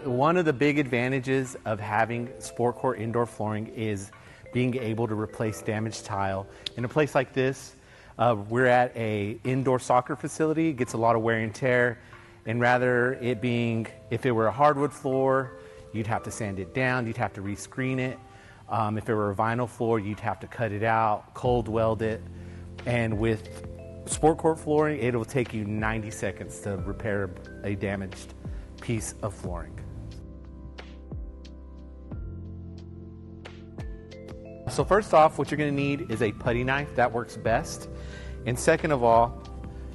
One of the big advantages of having sport court indoor flooring is being able to replace damaged tile. In a place like this, we're at a indoor soccer facility. It gets a lot of wear and tear, and rather it being, if it were a hardwood floor, you'd have to sand it down, you'd have to rescreen it. If it were a vinyl floor, you'd have to cut it out, cold weld it, and with sport court flooring, it'll take you 90 seconds to repair a damaged piece of flooring. So first off, what you're going to need is a putty knife. That works best. And second of all,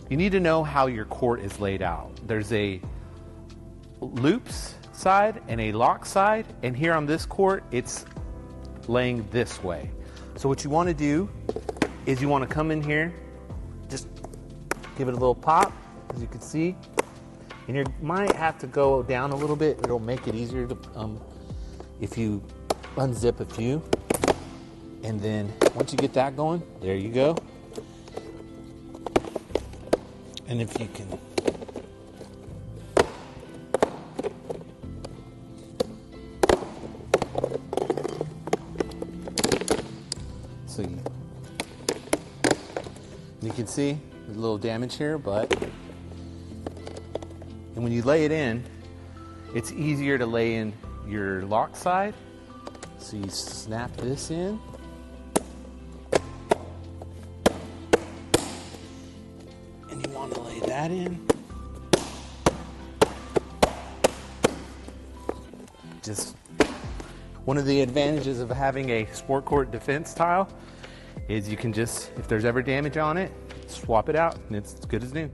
you need to know how your court is laid out. There's a loops side and a lock side, and here on this court, it's laying this way. So what you want to do is you want to come in here, just give it a little pop, as you can see, and you might have to go down a little bit. It'll make it easier to, if you unzip a few. And then once you get that going, there you go. And if you can so you can see there's a little damage here, but and when you lay it in, it's easier to lay in your lock side. So you snap this in. And you want to lay that in. Just one of the advantages of having a sport court defense tile is you can just, if there's ever damage on it, swap it out and it's as good as new.